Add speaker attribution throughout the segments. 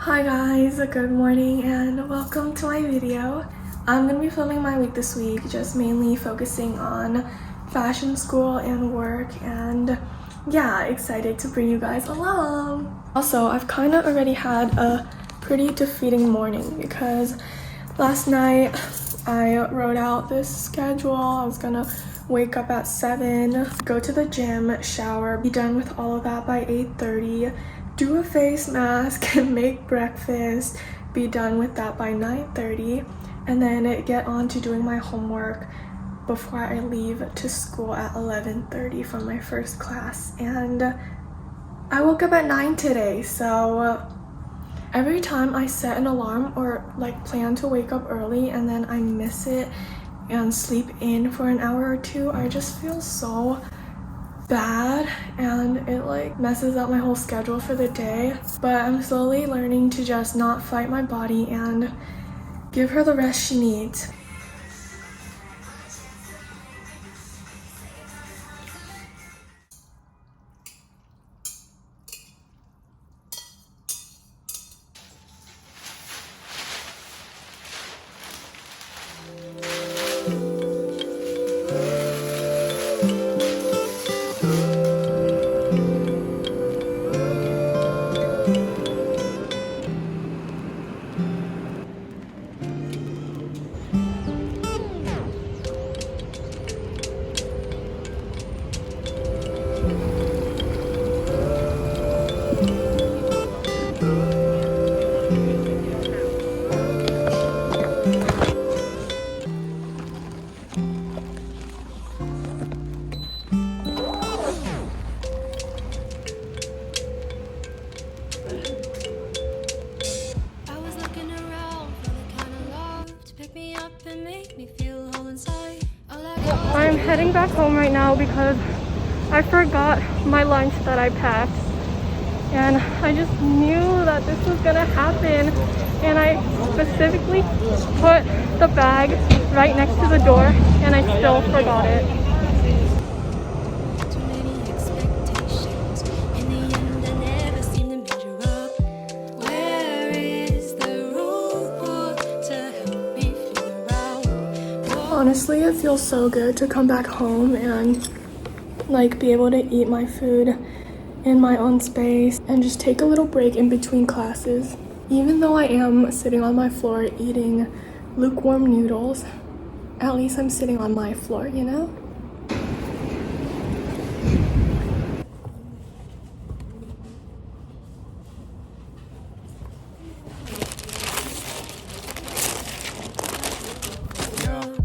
Speaker 1: Hi guys, good morning and welcome to my video. I'm going to be filming my week this week, just mainly focusing on fashion school and work, and yeah, excited to bring you guys along. Also, I've kind of already had a pretty defeating morning because last night I wrote out this schedule. I was gonna wake up at 7, go to the gym, shower, be done with all of that by 8:30, do a face mask and make breakfast, be done with that by 9:30, and then get on to doing my homework before I leave to school at 11:30 for my first class. And I woke up at 9 today, so every time I set an alarm or plan to wake up early and then I miss it and sleep in for an hour or two, I just feel so bad and it messes up my whole schedule for the day. But I'm slowly learning to just not fight my body and give her the rest she needs. I'm heading back home right now because I forgot my lunch that I packed, and I just knew that this was gonna happen, and I specifically put the bag right next to the door and I still forgot it. Honestly, it feels so good to come back home and be able to eat my food in my own space and just take a little break in between classes. Even though I am sitting on my floor eating lukewarm noodles, at least I'm sitting on my floor, you know?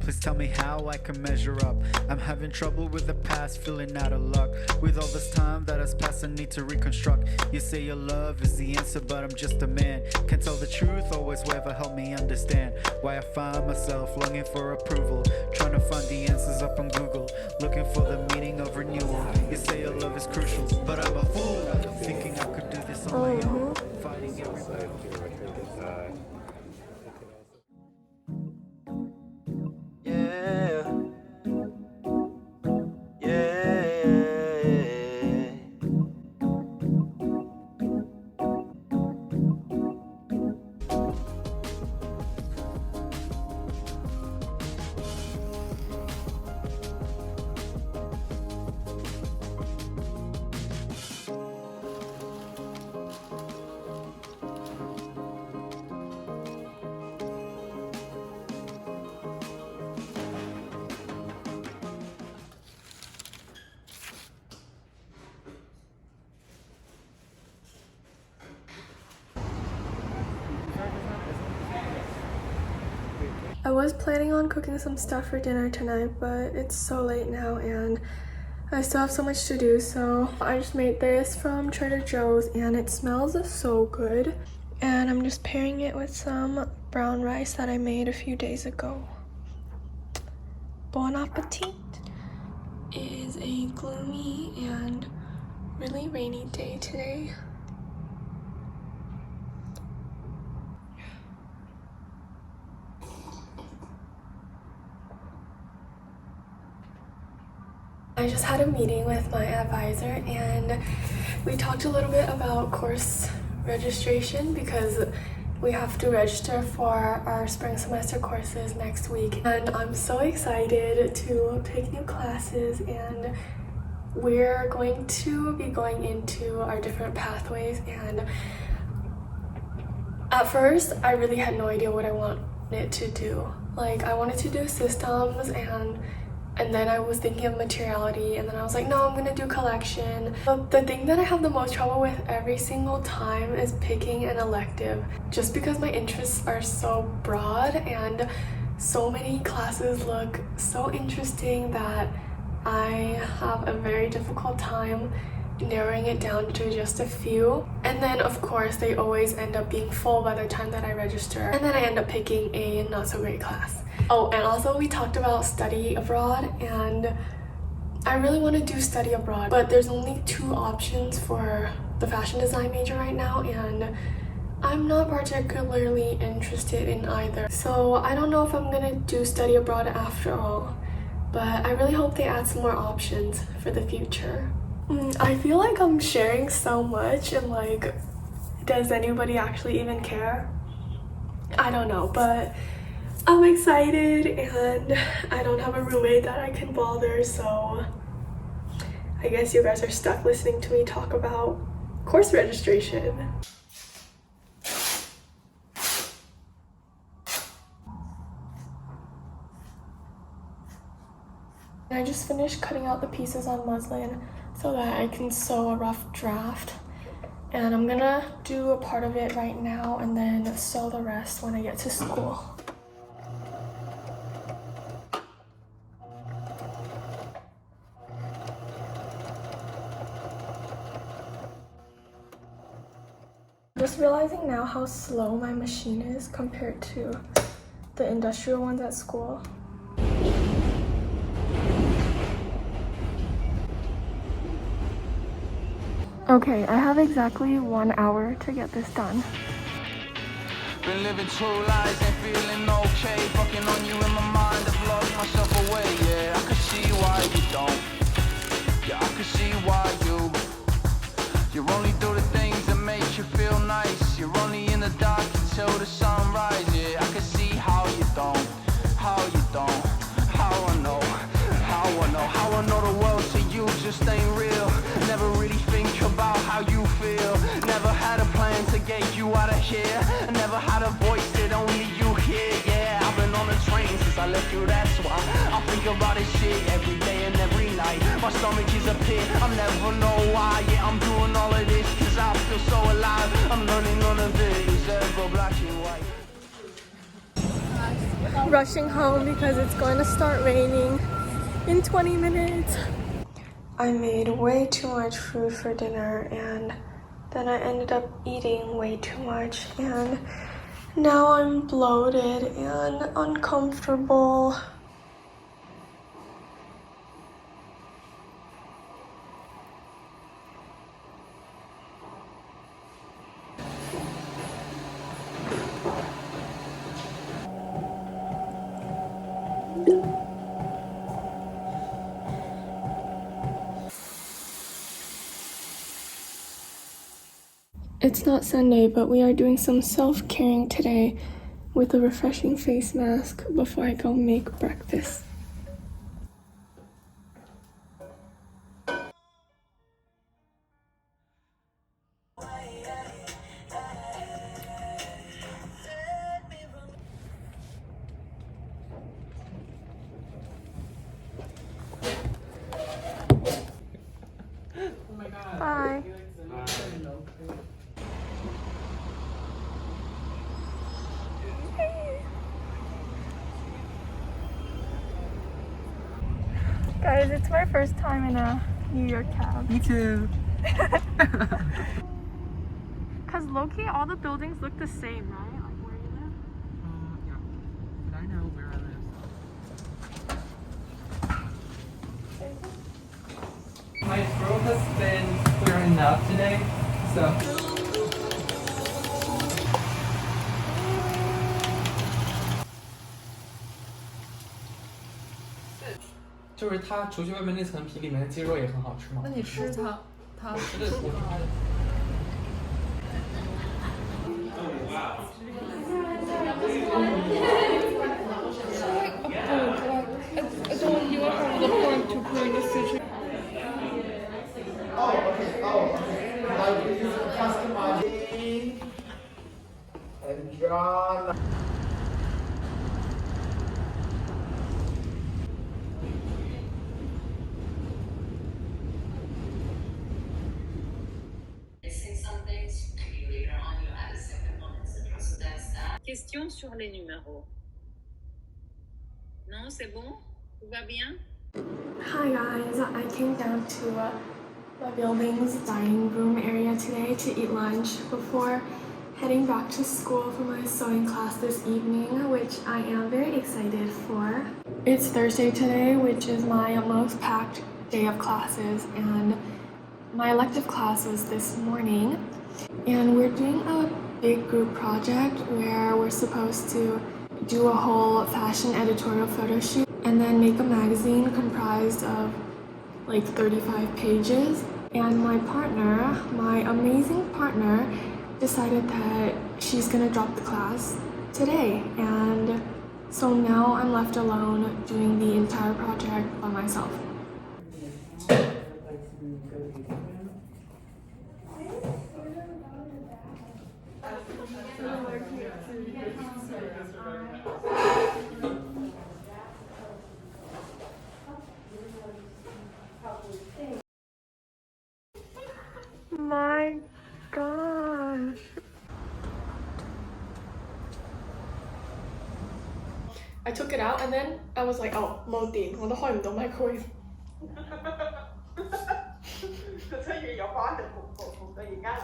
Speaker 2: Please tell me how I can measure up. I'm having trouble with the past, feeling out of luck. With all this time that has passed, I need to reconstruct. You say your love is the answer, but I'm just a man. Can't tell the truth, always will ever help me understand why I find myself longing for approval, trying to find the answers up on Google, looking for the meaning of renewal. You say your love is crucial, but I'm a fool, thinking I could do this on my own, fighting every battle. I was planning on cooking some stuff for dinner tonight, but it's so late now and I still have so much to do, so I just made this from Trader Joe's and it smells so good. And I'm just pairing it with some brown rice that I made a few days ago. Bon appetit! It is a gloomy and really rainy day today. I just had a meeting with my advisor and we talked a little bit about course
Speaker 1: registration because we have to register for our spring semester courses next week. And I'm so excited to take new classes, and we're going to be going into our different pathways. And at first, I really had no idea what I wanted to do. Like, I wanted to do systems, and then I was thinking of materiality, and then I was like, no, I'm gonna do collection. But the thing that I have the most trouble with every single time is picking an elective, just because my interests are so broad and so many classes look so interesting that I have a very difficult time narrowing it down to just a few. And then of course they always end up being full by the time that I register, and then I end up picking a not so great class. Oh, and also we talked about study abroad, and I really want to do study abroad, but there's only 2 options for the fashion design major right now, and I'm not particularly interested in either. So I don't know if I'm gonna do study abroad after all, but I really hope they add some more options for the future. I feel like I'm sharing so much, and like, does anybody actually even care? I don't know, but I'm excited, and I don't have a roommate that I can bother, so I guess you guys are stuck listening to me talk about course registration. I just finished cutting out the pieces on muslin so that I can sew a rough draft, and I'm gonna do a part of it right now and then sew the rest when I get to school. Just realizing now how slow my machine is compared to the industrial ones at school. Okay, I have exactly 1 hour to get this done.
Speaker 3: Been living 2 lives and feeling okay. Fucking on you in my mind, I've lost myself away. Yeah, I can see why you don't. Yeah, I can see why you only do the things that make you feel nice. You're only in the dark until the sunrise. Yeah, I can see how you don't. How you don't. How I know. How I know. How I know the world to you just ain't real. Never really think about how you feel. Never had a plan to get you out of here. Never had a voice that only you hear. Yeah, I've been on a train since I left you, that's why I think about this shit every day and every night. My stomach is a pit, I never know why. Yeah, I'm doing all of this cause I feel so alive. I'm learning none of it is ever black and white.
Speaker 1: Rushing home because it's going to start raining in 20 minutes. I made way too much food for dinner, and then I ended up eating way too much, and now I'm bloated and uncomfortable. It's not Sunday, but we are doing some self-caring today with a refreshing face mask before I go make breakfast. Bye. Guys, it's my first time in a New York cab.
Speaker 4: Me too.
Speaker 1: Cause low-key, all the buildings look the same, right? Like where you live?
Speaker 4: Yeah. But I know where I live. My throat has been clear enough today, so. 就是它除去外面那层皮，里面的鸡肉也很好吃吗？
Speaker 5: 那你吃它，
Speaker 4: 我吃的我
Speaker 5: Question sur les numéros. Non, c'est bon? Tout va bien?
Speaker 1: Hi guys, I came down to the building's dining room area today to eat lunch before heading back to school for my sewing class this evening, which I am very excited for. It's Thursday today, which is my most packed day of classes, and my elective class was this morning, and we're doing a big group project where we're supposed to do a whole fashion editorial photo shoot and then make a magazine comprised of like 35 pages. And my partner, my amazing partner, decided that she's gonna drop the class today, and so now I'm left alone doing the entire project by myself. My gosh. I took it out and then I was like, oh, 冇電，我都開唔到 microwave。
Speaker 6: 佢出現有關嘅同到而家。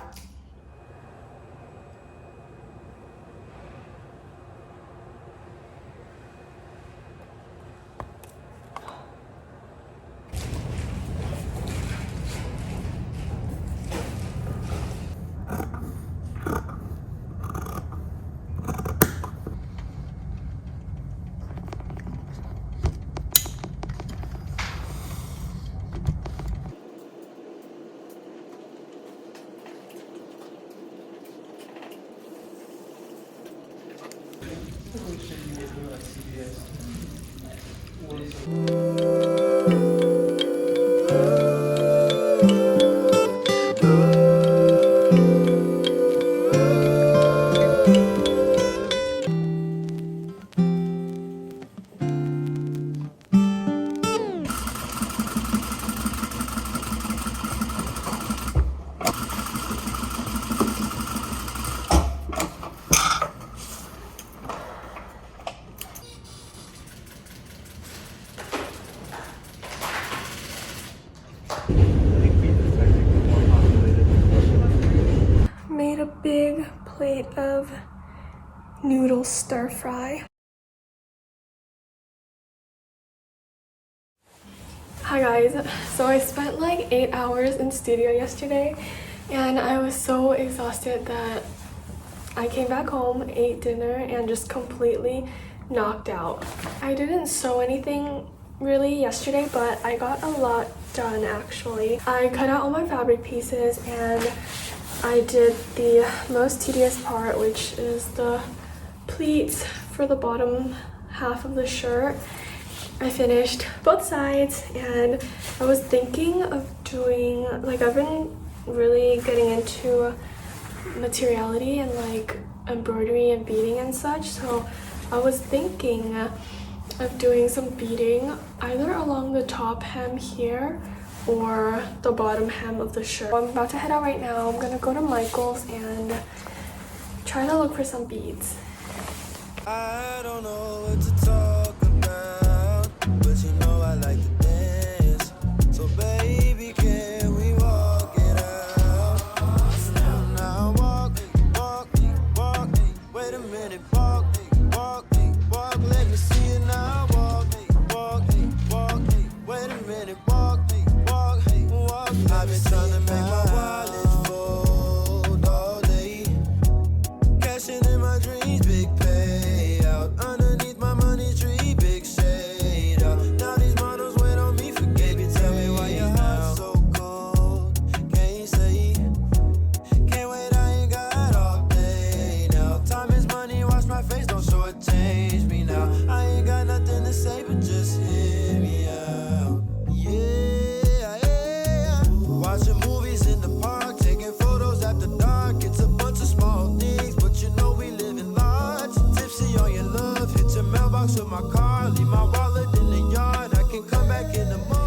Speaker 6: Made a big plate of noodle stir fry. Hi guys, so I spent like 8 hours in studio yesterday and I was so exhausted that I came back home, ate dinner, and just completely knocked out. I didn't sew anything really yesterday, but I got a lot done actually. I cut out all my fabric pieces and I did the most tedious part, which is the pleats for the bottom half of the shirt. I finished both sides and I was thinking of doing, like, I've been really getting into materiality and like embroidery and beading and such, so I was thinking of doing some beading either along the top hem here or the bottom hem of the shirt. I'm about to head out right now. I'm gonna go to Michael's and try to look for some beads.
Speaker 7: I don't know what to talk about, but you know I like to dance. So baby, can we walk it out? Now walk, wait a minute, walk, let me see it now. Walk, wait a minute, walk. I've been trying to make my wallet fold all day, cashing in my dreams, big payout. Underneath my money tree, big shade out. Now these models wait on me for baby. Tell me why your heart's so cold. Can't say, can't wait, I ain't got all day now. Time is money, watch my face, don't shortchange me now. I ain't got nothing to say, but just hear me out. Watching movies in the park, taking photos after dark. It's a bunch of small things, but you know we live in life. box with my car, leave my wallet in the yard. I can come back in the morning.